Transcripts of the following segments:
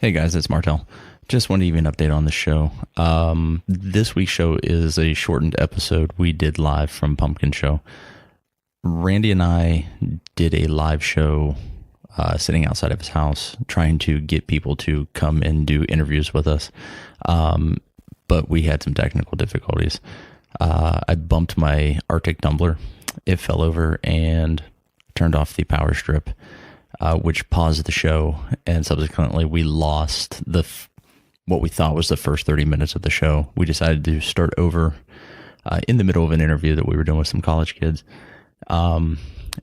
Hey guys, it's Martelle. Just want to give you an update on the show. This week's show is a shortened episode we did live from Pumpkin Show. Randy and I did a live show sitting outside of his house, trying to get people to come and do interviews with us. But we had some technical difficulties. I bumped my Arctic tumbler. It fell over and turned off the power strip, which paused the show, and subsequently we lost what we thought was the first 30 minutes of the show. We decided to start over in the middle of an interview that we were doing with some college kids, and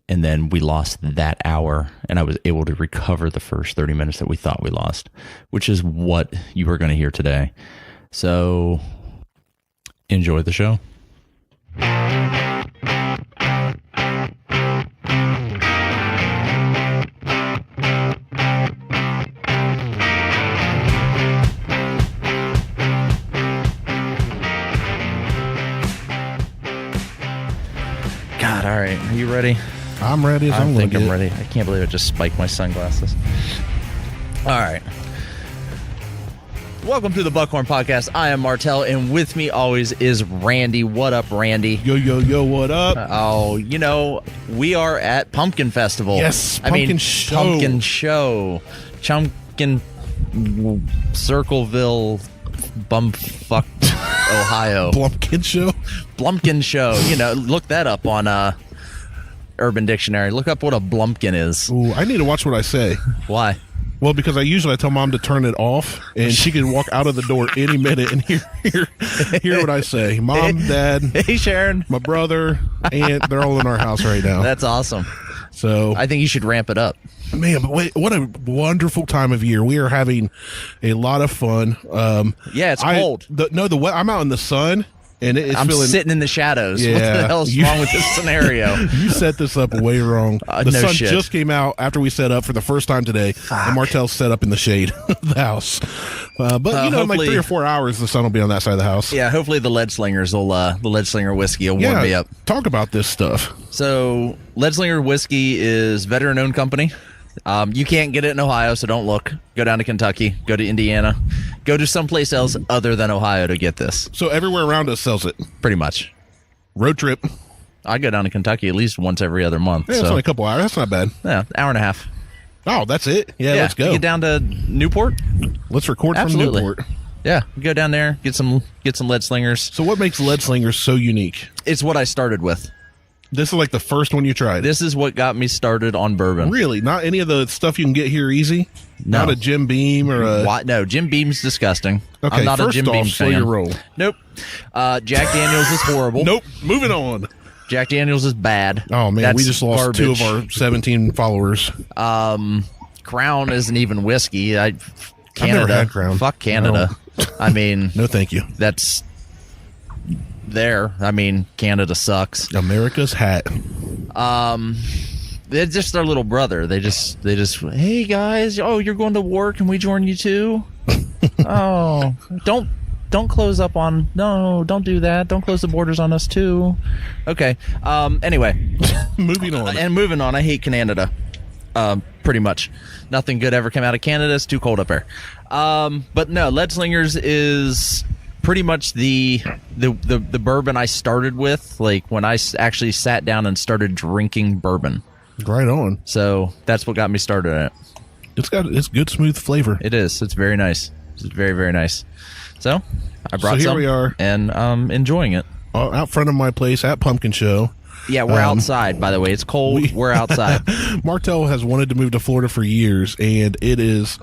then we lost that hour, and I was able to recover the first 30 minutes that we thought we lost, which is what you are going to hear today. So enjoy the show. God, all right. Are you ready? I'm ready. I think I'm ready. I can't believe I just spiked my sunglasses. All right. Welcome to the Buckhorn Podcast. I am Martelle, and with me always is Randy. What up, Randy? Yo, yo, yo, what up? We are at Pumpkin Festival. Yes, Pumpkin Show. Chumpkin Circleville, bumfuck, Ohio. Blumpkin Show? Blumpkin Show. Look that up on Urban Dictionary. Look up what a blumpkin is. Ooh, I need to watch what I say. Why? Well, because I usually tell Mom to turn it off, and she can walk out of the door any minute and hear what I say. Mom, Dad, hey Sharon, my brother, Aunt, they're all in our house right now. That's awesome. So I think you should ramp it up. Man, but wait, what a wonderful time of year. We are having a lot of fun. Yeah, it's cold. I'm out in the sun. And I'm sitting in the shadows. Yeah, what the hell's wrong with this scenario? You set this up way wrong. The sun shit. just came out after we set up for the first time today. Fuck. And Martelle's set up in the shade of the house. But in like 3 or 4 hours, the sun will be on that side of the house. Yeah, hopefully the Lead Slingers the Lead Slinger whiskey will warm me up. Talk about this stuff. So Lead Slinger whiskey is veteran-owned company. You can't get it in Ohio, so don't look. Go down to Kentucky, go to Indiana, go to someplace else other than Ohio to get this. So everywhere around us sells it. Pretty much. Road trip. I go down to Kentucky at least once every other month. Yeah, it's only a couple hours. That's not bad. Yeah, hour and a half. Oh, that's it? Yeah, let's go. Get down to Newport. Let's record Absolutely. from Newport. Yeah, go down there, get some Lead Slingers. So what makes Lead Slingers so unique? It's what I started with. This is like the first one you tried. This is what got me started on bourbon. Really? Not any of the stuff you can get here easy? No. Not a Jim Beam or a... What? No, Jim Beam's disgusting. Okay, I'm not first a Jim off, Beam slow fan. your roll. Nope. Jack Daniels is horrible. Nope. Moving on. Jack Daniels is bad. Oh, man. That's we just lost garbage. 2 of our 17 followers. Crown isn't even whiskey. Canada. I've never had Crown. Fuck Canada. No. I mean... No, thank you. That's... There. I mean, Canada sucks. America's hat. They're just our little brother. They just, hey guys, you're going to war. Can we join you too? Oh, don't close up on, no, don't do that. Don't close the borders on us too. Okay. Anyway, Moving on. I hate Canada. Pretty much nothing good ever came out of Canada. It's too cold up there. But no, Lead Slingers is pretty much the bourbon I started with, like when I actually sat down and started drinking bourbon. Right on. So that's what got me started in it. It's good, smooth flavor. It is. It's very nice. It's very, very nice. So I brought here some we are. and enjoying it. Out front of my place at Pumpkin Show. Yeah, we're outside, by the way. It's cold. We're outside. Martelle has wanted to move to Florida for years, and it is...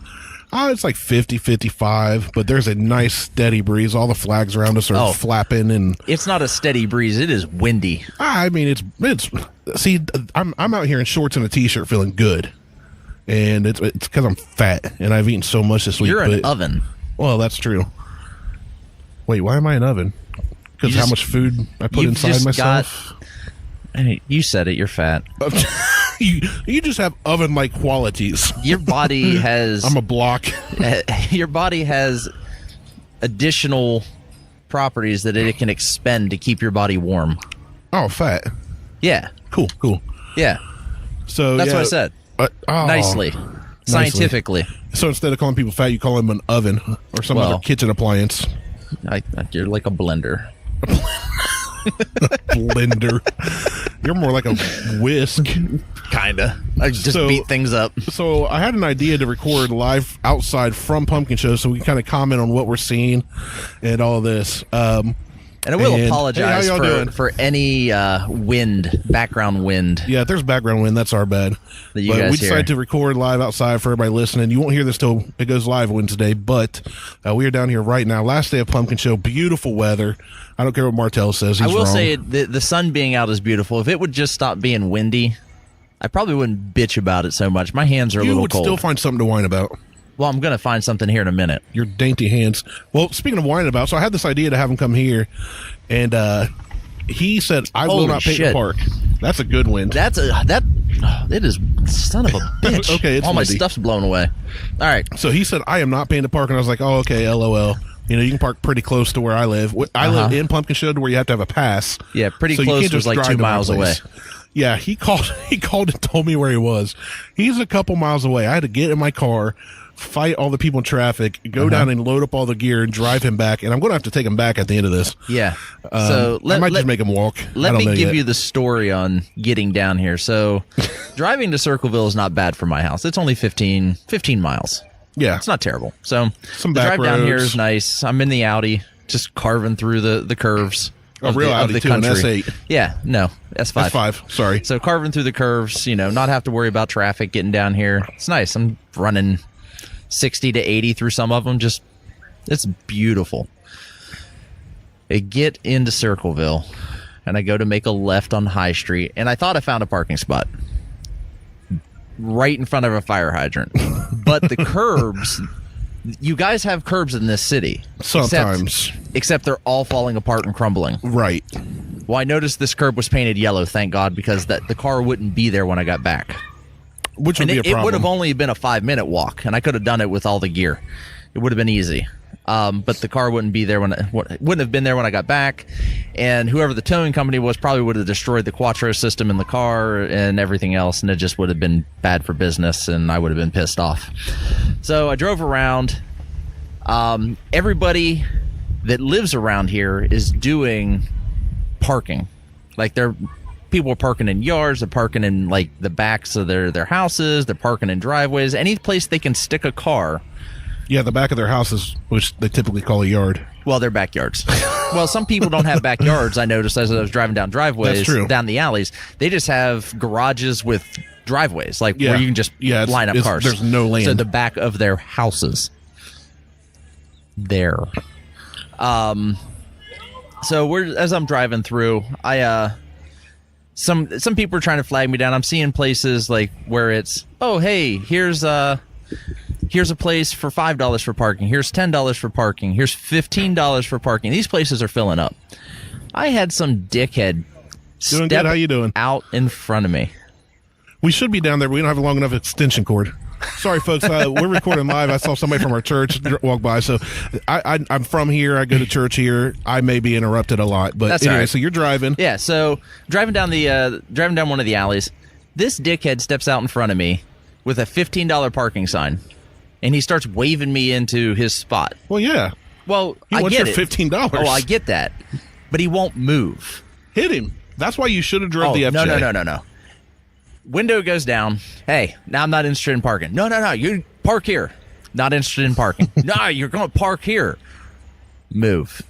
it's like 50, 55, but there's a nice steady breeze. All the flags around us are flapping, and it's not a steady breeze. It is windy. I mean, it's. See, I'm out here in shorts and a t-shirt, feeling good, and it's because I'm fat and I've eaten so much this week. You're an oven. Well, that's true. Wait, why am I an oven? Because how much food I put inside myself. You said it. You're fat. You just have oven-like qualities. Your body has... I'm a block. Your body has additional properties that it can expend to keep your body warm. Oh, fat. Yeah. Cool. Yeah. So that's what I said. Nicely. Scientifically. So instead of calling people fat, you call them an oven or some other kitchen appliance. You're like a blender. Blender. You're more like a whisk. Kinda. I just beat things up. So I had an idea to record live outside from Pumpkin Show so we can kind of comment on what we're seeing and all this. And I will apologize for any background wind. Yeah, if there's background wind, that's our bad. But we decided to record live outside for everybody listening. You won't hear this till it goes live Wednesday, but we are down here right now. Last day of Pumpkin Show, beautiful weather. I don't care what Martelle says. He's I will wrong. say the sun being out is beautiful. If it would just stop being windy, I probably wouldn't bitch about it so much. My hands are a little cold. You would still find something to whine about. Well, I'm going to find something here in a minute. Your dainty hands. Well, speaking of whining about, so I had this idea to have him come here, and he said, I will not pay to park. That's a good win. It is son of a bitch. Okay, it's all windy. My stuff's blown away. All right. So he said, I am not paying to park, and I was like, oh, okay, LOL. You know, you can park pretty close to where I live. I live in Pumpkin Show where you have to have a pass. Yeah, pretty close was like 2 miles away. Yeah, he called and told me where he was. He's a couple miles away. I had to get in my car, fight all the people in traffic, go down and load up all the gear and drive him back. And I'm going to have to take him back at the end of this. Yeah. So I might just make him walk. Let me give you the story on getting down here. So driving to Circleville is not bad for my house. It's only 15 miles. Yeah. It's not terrible. So the drive down here is nice. I'm in the Audi, just carving through the curves. A real Audi too, an S8. Yeah, no, S5. S5, sorry. So carving through the curves, not have to worry about traffic getting down here. It's nice. I'm running 60 to 80 through some of them. It's beautiful. I get into Circleville, and I go to make a left on High Street, and I thought I found a parking spot right in front of a fire hydrant. But the curbs... You guys have curbs in this city. Sometimes. Except they're all falling apart and crumbling. Right. Well, I noticed this curb was painted yellow, thank God, because the car wouldn't be there when I got back. Which would be a problem. It would have only been a 5-minute walk, and I could have done it with all the gear. It would have been easy. But the car wouldn't be there wouldn't have been there when I got back, and whoever the towing company was probably would have destroyed the Quattro system in the car and everything else, and it just would have been bad for business, and I would have been pissed off. So I drove around. Everybody that lives around here is doing parking. Like people are parking in yards, they're parking in like the backs of their houses, they're parking in driveways, any place they can stick a car. Yeah, the back of their houses, which they typically call a yard. Well, they're backyards. Well, some people don't have backyards. I noticed as I was driving down driveways, down the alleys. They just have garages with driveways, like where you can just line up cars. There's no land. So the back of their houses. There. So as I'm driving through, some people are trying to flag me down. I'm seeing places like where it's, oh hey, here's a place for $5 for parking. Here's $10 for parking. Here's $15 for parking. These places are filling up. I had some dickhead doing good. How you doing? Out in front of me. We should be down there, but we don't have a long enough extension cord. Sorry, folks. We're recording live. I saw somebody from our church walk by. So I'm from here. I go to church here. I may be interrupted a lot. But that's anyway, right. So you're driving. Yeah, so driving down one of the alleys. This dickhead steps out in front of me with a $15 parking sign. And he starts waving me into his spot. Well, yeah. Well, I get it. $15. Oh, I get that. But he won't move. Hit him. That's why you should have drove the FJ. No. Window goes down. Hey, now I'm not interested in parking. No. You park here. Not interested in parking. No, you're going to park here. Move.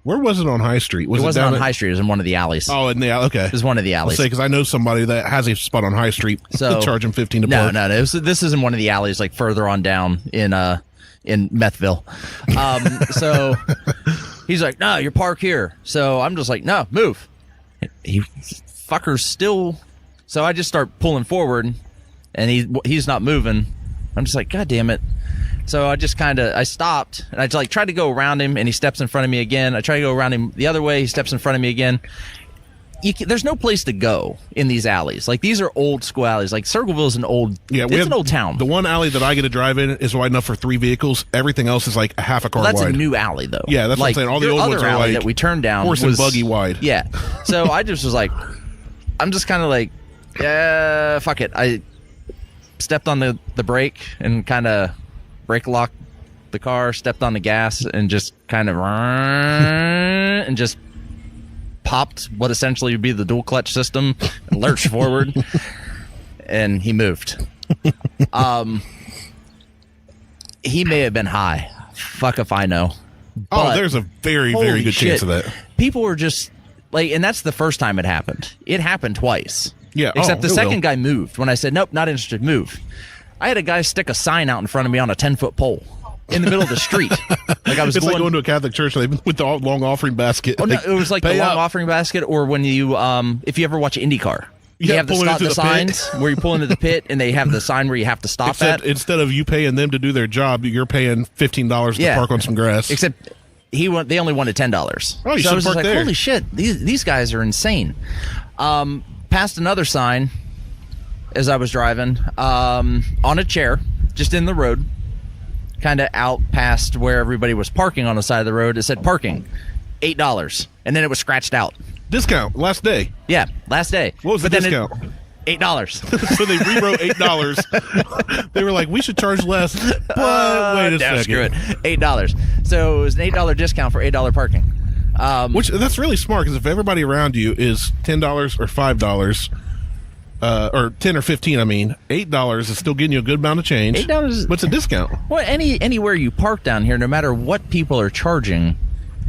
Where was it on High Street? It wasn't on High Street. It was in one of the alleys. Oh, in the alley. Okay. It was one of the alleys. I'll say, because I know somebody that has a spot on High Street. So charge him $15 to park. No. This is in one of the alleys, like further on down in Methville. So he's like, no, you park here. So I'm just like, no, move. He fucker's still. So I just start pulling forward, and he's not moving. I'm just like, God damn it. So I stopped, and I just tried to go around him, and he steps in front of me again. I try to go around him the other way. He steps in front of me again. There's no place to go in these alleys. Like, these are old school alleys. Like, Circleville is an old town. The one alley that I get to drive in is wide enough for 3 vehicles. Everything else is like a half a car wide. That's a new alley, though. Yeah, that's what I'm saying. All the old ones are like that we turned down horse and buggy wide. Yeah. So I just was like, I'm just kind of like, yeah, fuck it. stepped on the brake and kind of brake locked the car, stepped on the gas, and just kind of and just popped what essentially would be the dual clutch system and lurched forward, and he moved. He may have been high. Fuck if I know. Oh, there's a very, very good chance of that. People were just like, and that's the first time it happened. It happened twice. Yeah. Except the second guy moved. When I said, nope, not interested, move. I had a guy stick a sign out in front of me on a 10-foot pole in the middle of the street. Like I was It's like going to a Catholic church with the long offering basket. Oh, no, it was like the long offering basket, or when you, if you ever watch IndyCar. You have the signs where you pull into the pit, and they have the sign where you have to stop at. Instead of you paying them to do their job, you're paying $15 to park on some grass. Except they only wanted $10. Oh, you so I was park like, there. holy shit, these guys are insane. Passed another sign as I was driving on a chair, just in the road, kind of out past where everybody was parking on the side of the road. It said parking, $8, and then it was scratched out. Discount last day. Yeah, last day. What was the discount? $8. So they rewrote $8. They were like, we should charge less. But wait a second. Screw it. $8. So it was an $8 discount for $8 parking. Which that's really smart, because if everybody around you is $10 or $5, or 10 or 15, I mean, $8 is still getting you a good amount of change. $8. What's a discount? Well, anywhere you park down here, no matter what people are charging,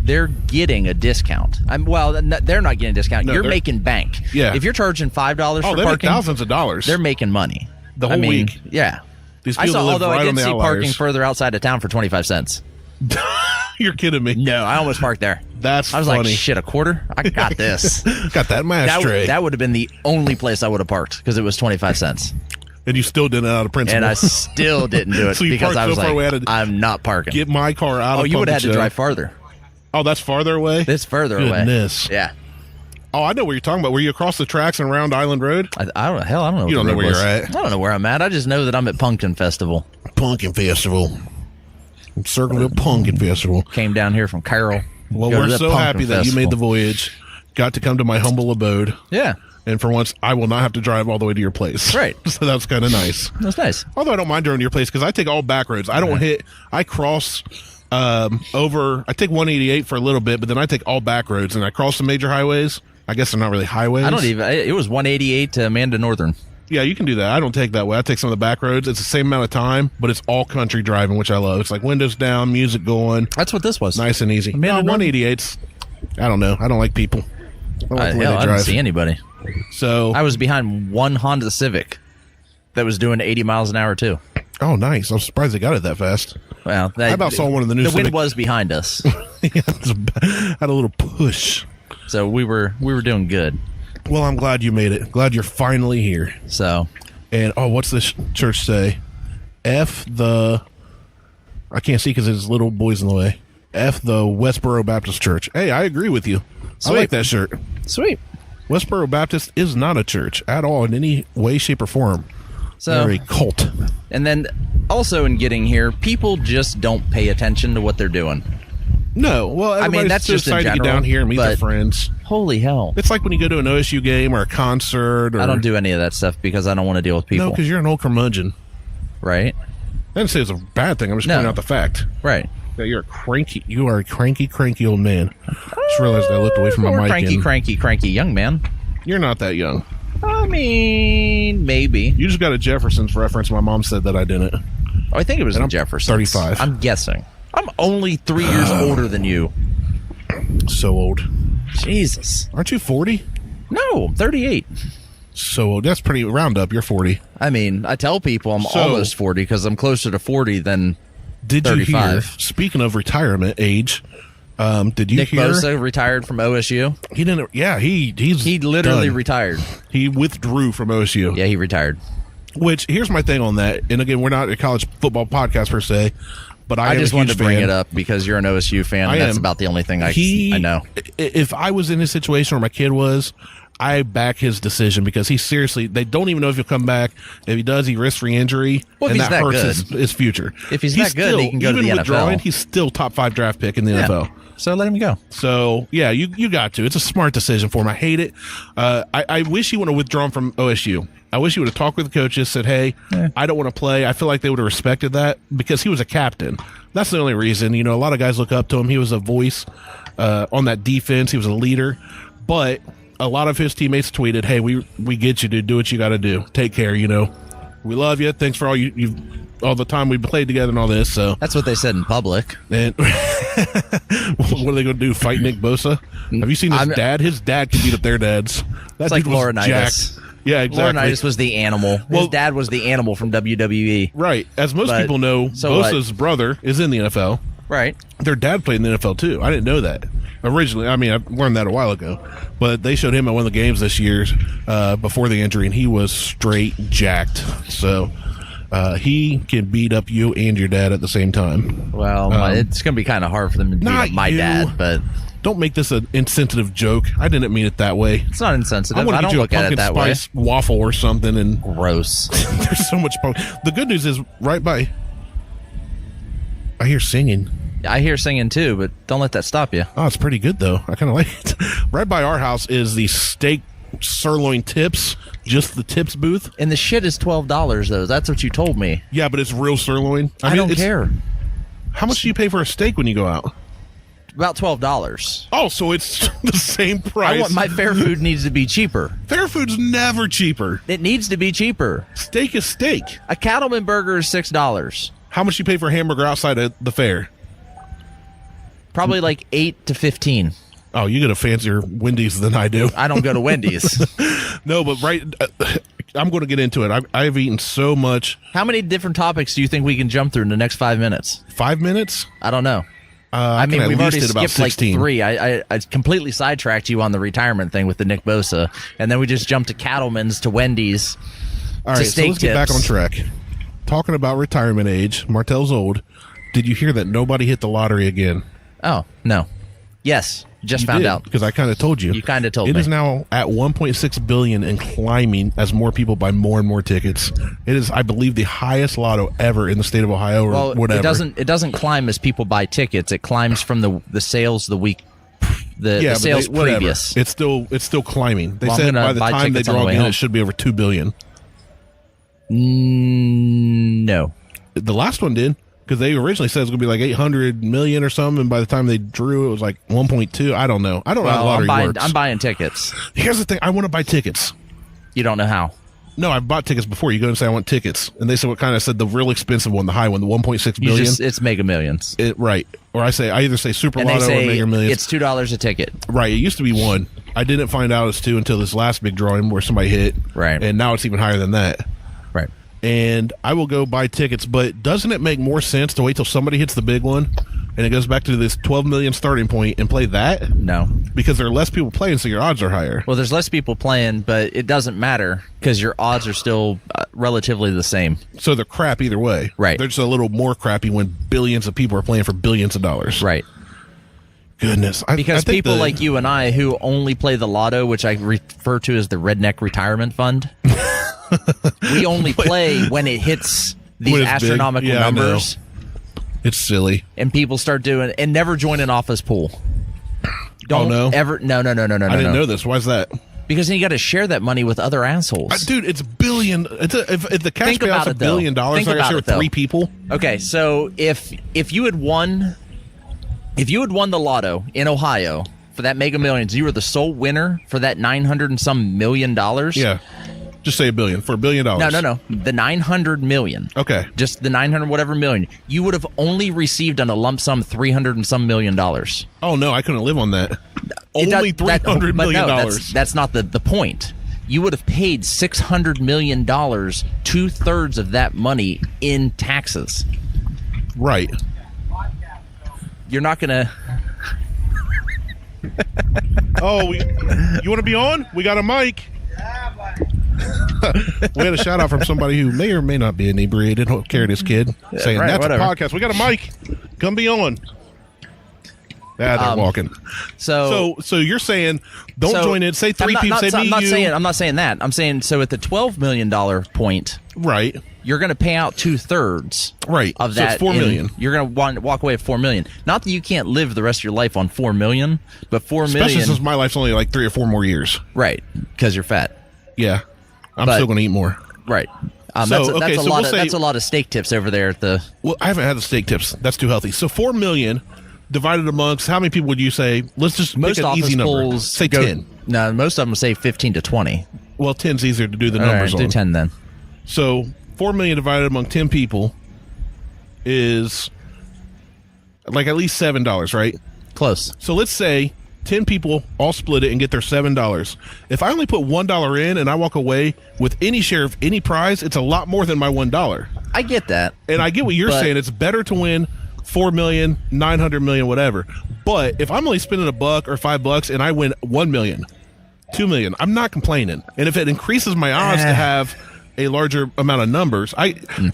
they're getting a discount. They're not getting a discount. No, you're making bank. Yeah. If you're charging $5 for they parking, make thousands of dollars. They're making money The whole week. Yeah. These I people saw, live although right I on did the see outliers. parking further outside of town for 25 cents. You're kidding me. No, I almost parked there. That's I was funny. like, shit, a quarter? I got this. Got that mash tray. That would have been the only place I would have parked, because it was 25 cents. And you still did it out of principle. And I still didn't do it So you because parked I was so far away, I like, had to I'm not parking. get my car out of you would have had to Pumpkin drive Show. farther. Oh, that's farther away? It's further away. Goodness. Yeah. Oh, I know what you're talking about. Were you across the tracks and around Island Road? I don't know. You don't know where you're at. I don't know where I'm at. I just know that I'm at Pumpkin Festival. Pumpkin Festival. Circleville Pumpkin Festival. Came down here from Carroll. Well, Go to we're the so Pumpkin happy that you Festival. made the voyage. Got to come to my humble abode. Yeah. And for once, I will not have to drive all the way to your place. Right. So that's kind of nice. That's nice. Although I don't mind driving to your place, because I take all back roads. I don't I cross over, I take 188 for a little bit, but then I take all back roads, and I cross the major highways. I guess they're not really highways. It was 188 to Amanda Northern. Yeah, you can do that. I don't take that way. I take some of the back roads. It's the same amount of time, but it's all country driving, which I love. It's like windows down, music going. That's what this was. Nice and easy. Amanda No, Northern? 188's, I don't know. I don't like people. I don't like the way they I didn't drive. see anybody. So, I was behind one Honda Civic that was doing 80 miles an hour too. oh, nice. I'm surprised they got it that fast. Well, I about saw one of the new The wind Civic. was behind us, Had a little push. so we were doing good. Well, I'm glad you made it. Glad you're finally here. So And, what's this church say? F the... I can't see because there's little boys in the way. F the Westboro Baptist Church. Hey, I agree with you. Sweet. I like that shirt. sweet. Westboro Baptist is not a church at all in any way, shape, or form. So They're a cult. and then also in getting here, people just don't pay attention to what they're doing. No, well, everybody's that's so just in excited to get general, down here and meet their but- friends. Holy hell! It's like when you go to an OSU game or a concert. Or, I don't do any of that stuff because I don't want to deal with people. No, because you're an old curmudgeon. Right? I didn't say it's a bad thing. I'm just No. pointing out the fact. Right. Yeah, you are a cranky old man. Just realized I looked away from my Or mic. cranky young man. You're not that young. I mean, maybe. You just got a Jefferson's reference. My mom said that I didn't. Oh, I think it was And in I'm Jefferson. 35. I'm guessing. I'm only 3 years older than you. So old. Jesus. Aren't you 40? No, I'm 38. So old. That's pretty round up. You're 40. I mean, I tell people I'm So- almost 40 because I'm closer to 40 than Did you 35. hear? Speaking of retirement age, did you Nick hear? Bosa retired from OSU. He didn't. Yeah, he's He literally done. retired. He withdrew from OSU. Yeah, he retired. Which here's my thing on that. And again, we're not a college football podcast per se, but I am just a wanted huge to bring fan. it up because you're an OSU fan. I And that's am. about the only thing I know. If I was in his situation or my kid was, I back his decision because he seriously, they don't even know if he'll come back. If he does, he risks re-injury, Well, if and he's that that hurts good. his future. If he's that good, he can go to even the NFL. withdrawing, he's still top 5 draft pick in the NFL. So let him go. So, yeah, you got to. It's a smart decision for him. I hate it. I wish he would have withdrawn from OSU. I wish he would have talked with the coaches, said, hey, I don't want to play. I feel like they would have respected that because he was a captain. That's the only reason. You know, a lot of guys look up to him. He was a voice on that defense. He was a leader. But a lot of his teammates tweeted, hey, we get you, dude. Do what you got to do. Take care, you know. We love you. Thanks for all the time we played together and all this. So That's what they said in public. And what are they going to do? Fight Nick Bosa? Have you seen his dad? His dad can beat up their dads. It's like Laurinaitis. Yeah, exactly. Laurinaitis was the animal. His dad was the animal from WWE. Right. As most people know, Bosa's brother is in the NFL. Right. Their dad played in the NFL, too. I didn't know that. Originally, I mean, I learned that a while ago. But they showed him at one of the games this year before the injury, and he was straight jacked. So he can beat up you and your dad at the same time. Well, it's going to be kind of hard for them to beat up my dad, but... Don't make this an insensitive joke. I didn't mean it that way. It's not insensitive. I don't look at it that way. Spice waffle or something. And gross. There's so much. The good news is right by. I hear singing. I hear singing too, but don't let that stop you. Oh, it's pretty good though. I kind of like it. Right by our house is the steak sirloin tips, just the tips booth. And the shit is $12 though. That's what you told me. Yeah, but it's real sirloin. I don't care. How much do you pay for a steak when you go out? About $12. Oh, so it's the same price. My fair food needs to be cheaper. Fair food's never cheaper. It needs to be cheaper. Steak is steak. A Cattleman burger is $6. How much you pay for a hamburger outside of the fair? Probably like $8 to $15. Oh, you get a fancier Wendy's than I do. I don't go to Wendy's. No, but I'm going to get into it. I've eaten so much. How many different topics do you think we can jump through in the next 5 minutes? 5 minutes? I don't know. I mean, we've already skipped like 3. I completely sidetracked you on the retirement thing with the Nick Bosa, and then we just jumped to Cattleman's, to Wendy's, all right, so let's get back on track. Talking about retirement age, Martelle's old. Did you hear that nobody hit the lottery again? Oh, no. Yes, just found out. Because I kind of told you. You kind of told me. It is now at $1.6 billion and climbing as more people buy more and more tickets. It is, I believe, the highest lotto ever in the state of Ohio or whatever. It doesn't climb as people buy tickets. It climbs from the sales the week, the sales previous. It's still climbing. They said by the time they draw again, it should be over $2 billion. No. The last one did. Because they originally said it was going to be like 800 million or something, and by the time they drew, it was like 1.2. I don't know. I don't know how the lottery works. I'm buying tickets. Here's the thing. I want to buy tickets. You don't know how? No, I've bought tickets before. You go and say, I want tickets. And they said what kind of said the real expensive one, the high one, the 1.6 billion. It's Mega Millions. Right. Or I either say Super Lotto or Mega Millions. It's $2 a ticket. Right. It used to be 1. I didn't find out it's 2 until this last big drawing where somebody hit. Right. And now it's even higher than that. Right. And I will go buy tickets, but doesn't it make more sense to wait till somebody hits the big one and it goes back to this 12 million starting point and play that? No. Because there are less people playing, so your odds are higher. Well, there's less people playing, but it doesn't matter because your odds are still relatively the same. So they're crap either way. Right. They're just a little more crappy when billions of people are playing for billions of dollars. Right. Goodness. Because people like you and I who only play the lotto, which I refer to as the redneck retirement fund, we only play when it hits these astronomical numbers. It's silly. And people start doing and never join an office pool. Don't ever. No. I didn't know this. Why is that? Because then you got to share that money with other assholes. Dude, it's billion. If the cash payout's $1 billion, I got to share with 3 people. Okay, so if you had won the lotto in Ohio for that Mega Millions, you were the sole winner for that $900 and some million. Yeah. Just say $1 billion for $1 billion. No. The 900 million. Okay. Just the 900 whatever million. You would have only received on a lump sum $300 and some million. Oh no, I couldn't live on that. Only $300 million. That's not the point. You would have paid $600 million, 2/3 of that money in taxes. Right. You're not gonna. Oh, you want to be on? We got a mic. We had a shout out from somebody who may or may not be inebriated. Don't carry this kid saying that's whatever. A podcast. We got a mic. Come be on. Yeah, they're walking. So you're saying don't join in. Say 3 people. Say me. I'm not saying that. I'm saying so at the $12 million point. Right. You're going to pay out 2/3 of that. So it's $4 million. You're going to walk away with $4 million. Not that you can't live the rest of your life on $4 million, but $4 million. Especially since my life's only like 3 or 4 more years. Right, because you're fat. Yeah. I'm still going to eat more. Right. So That's a lot of steak tips over there at the. Well, I haven't had the steak tips. That's too healthy. So 4 million divided amongst how many people would you say? Let's just Most pick an office easy number. polls Say go, 10. No, most of them say 15 to 20. Well, 10's easier to do the All numbers right, do on. 10 then. So 4 million divided among 10 people is like at least $7, right? Close. So let's say 10 people all split it and get their $7. If I only put $1 in and I walk away with any share of any prize, it's a lot more than my $1. I get that. And I get what you're saying. It's better to win 4 million, 900 million, whatever. But if I'm only spending $1 or $5 and I win 1 million, 2 million, I'm not complaining. And if it increases my odds to have a larger amount of numbers,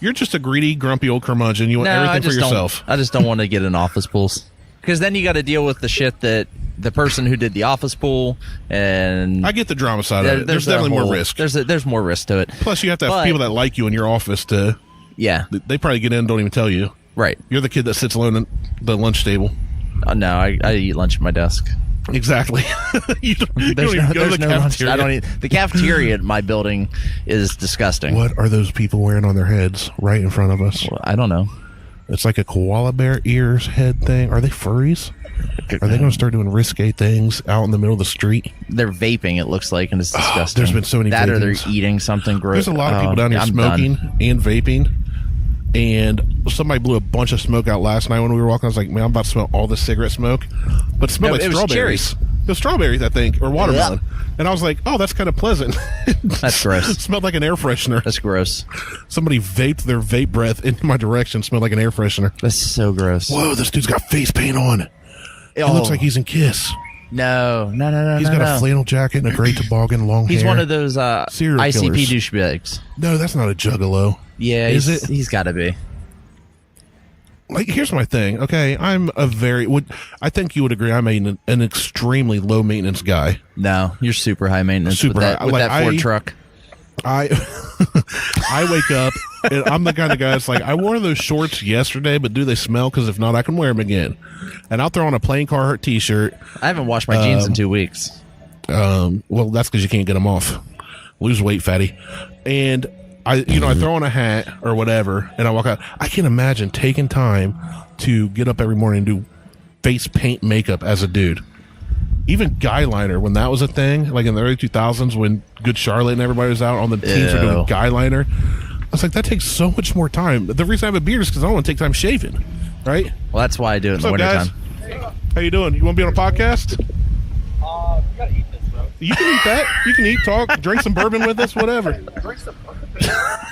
you're just a greedy, grumpy old curmudgeon. You want everything for yourself. I just don't want to get in office pools. Because then you got to deal with the shit that the person who did the office pool, and I get the drama side of it. There's definitely more risk. There's more risk to it. Plus, you have to have people that like you in your office to. Yeah, they probably get in and don't even tell you. Right. You're the kid that sits alone at the lunch table. No, I eat lunch at my desk. Exactly. you don't even go to the cafeteria. I don't eat. The cafeteria at my building is disgusting. What are those people wearing on their heads right in front of us? Well, I don't know. It's like a koala bear ears head thing. Are they furries? Are they going to start doing risque things out in the middle of the street? They're vaping, it looks like, and it's disgusting. There's been so many that, vapings. or they're eating something gross. There's a lot of people down here smoking and vaping. And somebody blew a bunch of smoke out last night when we were walking. I was like, man, I'm about to smell all this cigarette smoke. But it smelled like strawberries. It was strawberries, I think, or watermelon. Yeah. And I was like, oh, that's kind of pleasant. That's gross. It smelled like an air freshener. That's gross. Somebody vaped their vape breath into my direction. Smelled like an air freshener. That's so gross. Whoa, this dude's got face paint on. It looks like he's in Kiss. No. He's got a flannel jacket and a gray toboggan, long hair. He's one of those ICP killers. douchebags. No, that's not a juggalo. Yeah, is it? He's got to be. Like, here's my thing. Okay, I'm I think you would agree. I'm an extremely low maintenance guy. No, you're super high maintenance with that Ford truck. I wake up and I'm the kind of guy that's like, I wore those shorts yesterday, but do they smell? Because if not, I can wear them again. And I'll throw on a plain Carhartt t-shirt. I haven't washed my jeans in 2 weeks. Well, that's because you can't get them off. Lose weight, fatty. And I throw on a hat or whatever, and I walk out. I can imagine taking time to get up every morning and do face paint makeup as a dude. Even guy liner, when that was a thing, like in the early 2000s when Good Charlotte and everybody was out on the teams were doing guy liner. I was like, that takes so much more time. The reason I have a beard is because I don't want to take time shaving, right? Well, that's why I do it in the wintertime. How you doing? You want to be on a podcast? You gotta eat this, bro. You can eat that. You can eat, talk, drink some bourbon with us, whatever. Drink some bourbon.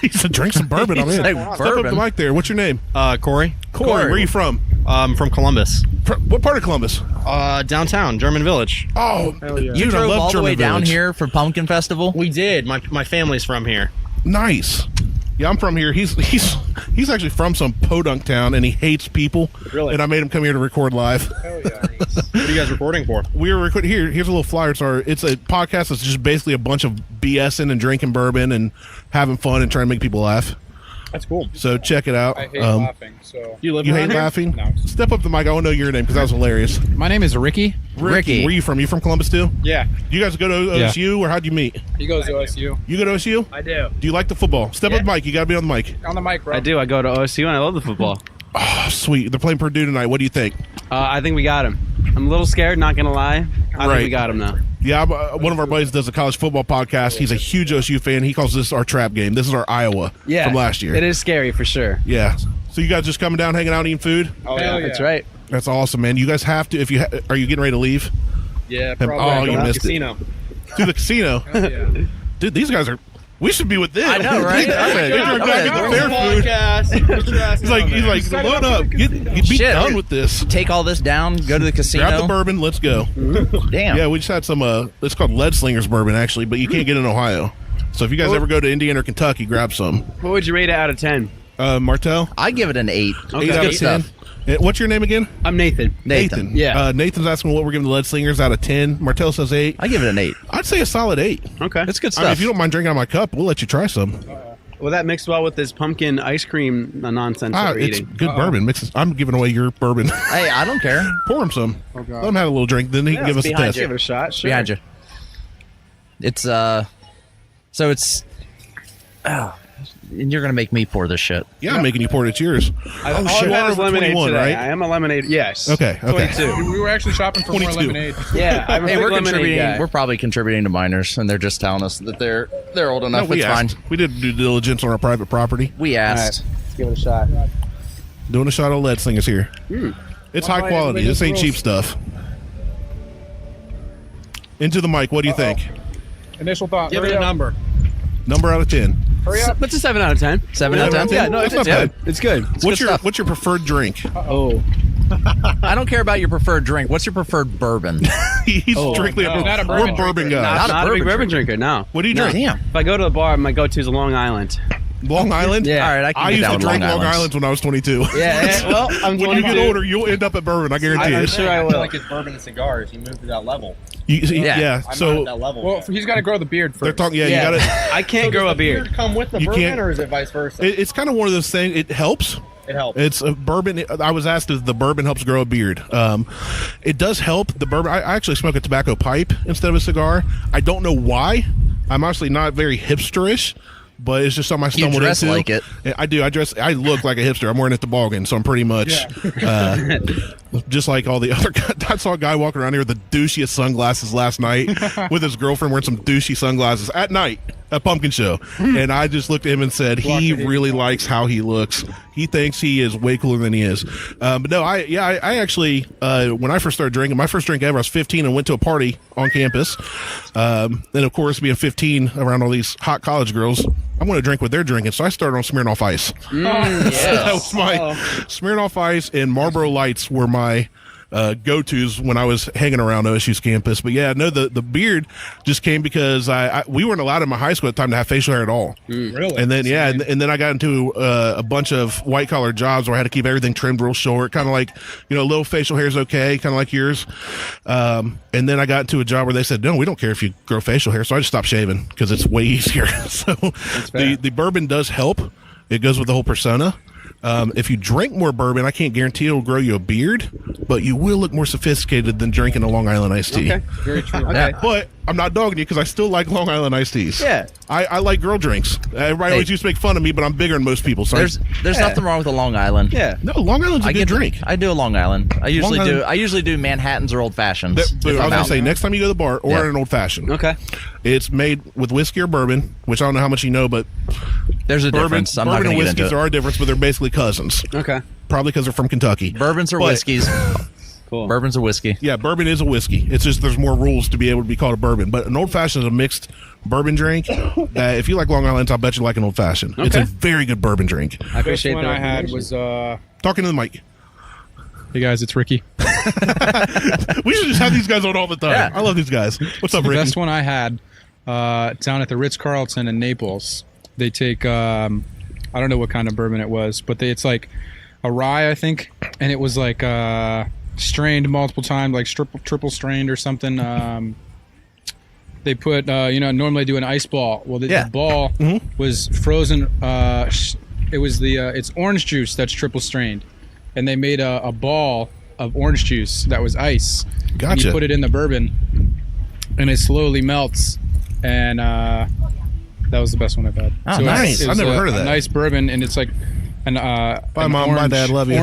He said, drink some bourbon. I'm in. Like Step up the mic there. What's your name? Corey. Corey, where are you from? From Columbus. What part of Columbus? Downtown, German Village. Oh, You dude, I drove love all the German way down Village. here for Pumpkin Festival? We did. My family's from here. Nice. Yeah, I'm from here. He's actually from some podunk town, and he hates people. Really? And I made him come here to record live. Hell yeah. What are you guys recording for? We were recording here. Here's a little flyer. It's a podcast that's just basically a bunch of BSing and drinking bourbon and having fun and trying to make people laugh. That's cool. So check it out. I hate laughing, so... You live You around hate here? laughing? No. Step up the mic. I want to know your name because that was hilarious. My name is Ricky. Ricky. Where are you from? You from Columbus too? Yeah. You guys go to OSU or how'd you meet? He goes to OSU. You go to OSU? I do. Do you like the football? Step up the mic. You got to be on the mic. On the mic, bro. I do. I go to OSU and I love the football. Oh, sweet. They're playing Purdue tonight. What do you think? I think we got him. I'm a little scared, not going to lie. I think we got him now. Yeah, one of our buddies does a college football podcast. He's a huge OSU fan. He calls this our trap game. This is our Iowa from last year. It is scary for sure. Yeah. So you guys just coming down, hanging out, eating food? Oh, yeah. That's right. That's awesome, man. You guys have to. If you are you getting ready to leave? Yeah, Oh, probably. you missed Casino. it. To the casino. Hell yeah. Dude, these guys are. We should be with them. I know, right? Get their food. He's like, load up. Get be done with this. Take all this down, go to the casino. Grab the bourbon. Let's go. Damn. Yeah, we just had some. It's called Lead Slingers bourbon actually, but you can't get it in Ohio. So if you guys ever go to Indiana or Kentucky, grab some. What would you rate it out of 10? Martelle. I give it an 8. Okay. 8 out of Good 10. stuff. What's your name again? I'm Nathan. Nathan. Yeah. Nathan's asking what we're giving the Lead Slingers out of 10. Martelle says 8. I give it an 8. I'd say a solid 8. Okay. It's good I stuff. mean, if you don't mind drinking out of my cup, we'll let you try some. Well, that mixed well with this pumpkin ice cream nonsense that we're It's eating. good bourbon. I'm giving away your bourbon. Hey, I don't care. Pour him some. God. Let him have a little drink, then he can give us a Behind test. you. Give it a shot. Sure. Behind you. It's so And you're gonna make me pour this shit. Yeah, I'm making you pour it. It's yours. All I've shit. had is lemonade 21, today. right? I am a lemonade. Yes. Okay. 22. We were actually shopping for more 22. lemonade. Yeah. I'm a Hey, big we're lemonade contributing. guy. We're probably contributing to minors, and they're just telling us that they're old enough. we it's asked. fine. We did due diligence on our private property. We All right, asked. let's give it a shot. Doing a shot of lead thing is here. It's high quality. This ain't cheap stuff. Into the mic. What do you think? Initial thought. Give hurry it a up. number. Number out of 10. Hurry up. What's a 7 out of 10? 7 out of 10. Yeah, no, That's it's not good. bad. It's good. What's your preferred drink? Oh. I don't care about your preferred drink. What's your preferred bourbon? He's strictly no, a not a bourbon, bourbon guy. Not a Not a big bourbon bourbon drinker, no. What do you drink? Damn. If I go to the bar, my go-to is a Long Island. Long Island? Yeah. All right, I can I get used down to with drink Long Islands. Islands when I was 22. Yeah, well, I'm When you get older, you'll end up at bourbon. I guarantee I'm it. sure I feel will. like it's bourbon and cigars. You move to that level. Yeah. I'm not So at that level. Well, yet. he's got to grow the beard they're first. talking. Yeah, Yeah. you got I can't grow a beard. Come with the You bourbon, can't- or is it vice versa? it. It's kind of one of those things. It helps. It helps. It's a bourbon. I was asked if the bourbon helps grow a beard. It does help. The bourbon. I actually smoke a tobacco pipe instead of a cigar. I don't know why. I'm actually not very hipsterish, but it's just something I You stumbled dress into. like it. I do. I look like a hipster. I'm wearing a toboggan, so I'm pretty much just like all the other guys. I saw a guy walking around here with the douchiest sunglasses last night with his girlfriend wearing some douchey sunglasses at night at Pumpkin Show. And I just looked at him and said, he really likes how he looks. He thinks he is way cooler than he is. But no, I actually, when I first started drinking, my first drink ever, I was 15 and went to a party on campus. And of course, being 15 around all these hot college girls, I want to drink what they're drinking. So I started on Smirnoff Ice. So that was my Smirnoff Ice and Marlboro Lights were my go-tos when I was hanging around OSU's campus. But yeah, no, the beard just came because we weren't allowed in my high school at the time to have facial hair at all. Really? And then and then I got into a bunch of white collar jobs where I had to keep everything trimmed real short, kind of like, little facial hair is okay, kind of like yours. And then I got into a job where they said, no, we don't care if you grow facial hair. So I just stopped shaving because it's way easier. So the bourbon does help. It goes with the whole persona. If you drink more bourbon, I can't guarantee it'll grow you a beard, but you will look more sophisticated than drinking a Long Island iced tea. Okay. Very true. Okay. But I'm not dogging you because I still like Long Island iced teas. Yeah. I like girl drinks. Everybody always used to make fun of me, but I'm bigger than most people. So There's nothing wrong with a Long Island. Yeah. no, Long Island's a good drink. I do a Long Island. I usually Long Island- do. I usually do Manhattans or Old Fashions. But if I I'm was gonna out. say next time you go to the bar, order Yeah. an old fashioned. Okay. It's made with whiskey or bourbon, which I don't know how much you know, but There's a bourbon, difference. I'm not bourbon going and to get into whiskeys it. are a difference, but they're basically cousins. Okay. Probably because they're from Kentucky. Bourbons or But- whiskeys. Cool. Bourbons or whiskey. Yeah, bourbon is a whiskey. It's just there's more rules to be able to be called a bourbon. But an old fashioned is a mixed bourbon drink. If you like Long Island, I'll bet you like an old fashioned. It's a Okay. very good bourbon drink. I First appreciate one that. I had was, Talking to the mic. hey guys, it's Ricky. We should just have these guys on all the time. Yeah. I love these guys. What's up, The Ricky? best one I had down at the Ritz-Carlton in Naples. They take, I don't know what kind of bourbon it was, but it's like a rye, I think, and it was like strained multiple times, like triple strained or something. They put, normally do an ice ball. Well, the ball was frozen. It was it's orange juice that's triple strained, and they made a ball of orange juice that was ice. And Gotcha. you put it in the bourbon, and it slowly melts, and that was the best one I've had. Oh, nice. it's I've never heard of that. A nice bourbon, and it's like an Bye, an Mom. Bye, orange, Dad. Love you.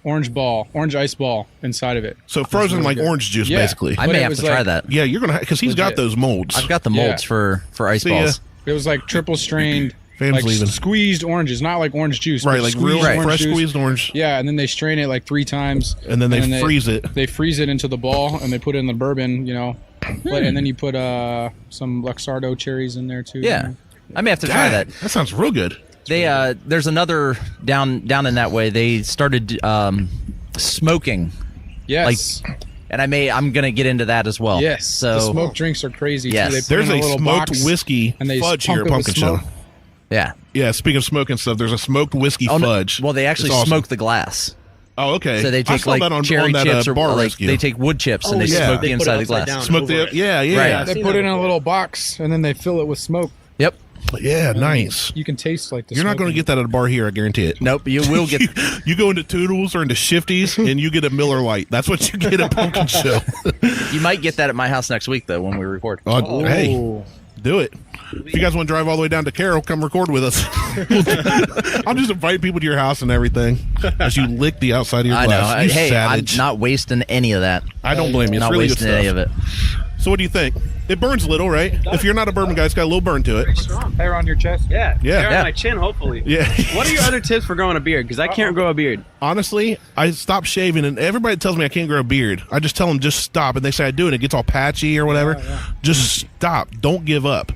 orange ice ball inside of it. So frozen really like good. orange juice, Yeah. basically. I But may it have was to try like- that. Yeah, you're gonna because he's got Legit. those molds. I've got the molds for ice See ya. balls. It was like triple strained, Fam's like leaving. squeezed oranges, not like orange juice, Right, but like squeezed real orange fresh juice. squeezed orange. Yeah, and then they strain it like 3 times, And then they freeze it. They freeze it into the ball, and they put it in the bourbon, and then you put some Luxardo cherries in there too. Yeah, I may have to try that. That sounds real good. They there's another down in that way. They started smoking, Yes. and I'm gonna get into that as well. Yes. So the smoked drinks are crazy Yes. too. They put There's in a little smoked box, whiskey and they fudge pump here at it with Pumpkin Show. smoke. yeah. Yeah, speaking of smoking stuff, there's a smoked whiskey fudge. Well, they actually It's awesome. smoke the glass. Oh, okay. So they I take saw like that on cherry that, chips or bar like rescue. they take wood chips and they yeah. smoke They the put it inside of the upside glass. down. Smoke the over it. yeah. Right. They put it in a little box, and then they fill it with smoke. Yep. Yeah, nice. You can taste like the You're not going to get that at a bar here, I guarantee it. Nope. You will get. You go into Toodles or into Shifty's and you get a Miller Lite. That's what you get at Pumpkin Show. You might get that at my house next week though when we record. Hey, do it. If you guys want to drive all the way down to Carroll, come record with us. I'll just invite people to your house and everything as you lick the outside of your I glass. know. You Hey, savage. I'm not wasting any of that. I don't blame you. It's Not really good wasting stuff. any of it. So what do you think? It burns a little, right? If you're not a bourbon guy, it's got a little burn to it. Hair on your chest. Yeah. Yeah. Hair Yeah. on my chin, hopefully. Yeah. What are your other tips for growing a beard? Because I can't grow a beard. Honestly, I stopped shaving, and everybody tells me I can't grow a beard. I just tell them just stop, and they say I do, and it gets all patchy or whatever. Just stop. Don't give up.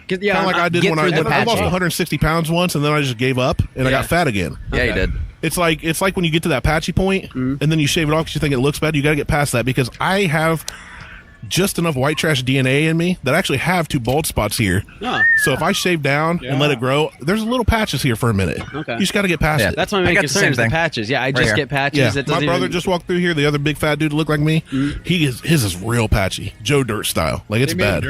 Yeah, Kind of like I did get when through the I lost patchy. 160 pounds once, and then I just gave up, and I got fat again. Yeah, you Okay. did. It's like when you get to that patchy point, and then you shave it off because you think it looks bad. You got to get past that because I have just enough white trash DNA in me that I actually have 2 bald spots here. Oh. So if I shave down and let it grow, there's little patches here for a minute. Okay. You just got to get past Yeah. it. That's my I main got the concern same is the thing. patches. Yeah, I Right just here. get patches. Yeah, That my doesn't brother even- just walked through here. The other big fat dude that looked like me. His is real patchy, Joe Dirt style. Like it's bad.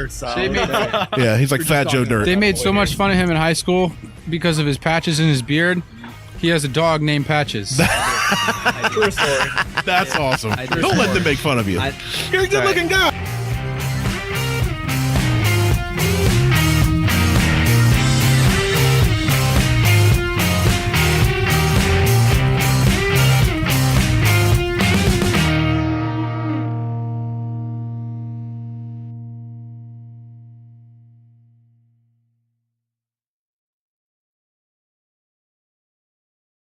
Yeah, he's like fat Joe Dirt. They made so much fun of him in high school because of his patches in his beard. He has a dog named Patches. True story. That's awesome. Don't let them make fun of you. You're a good looking guy.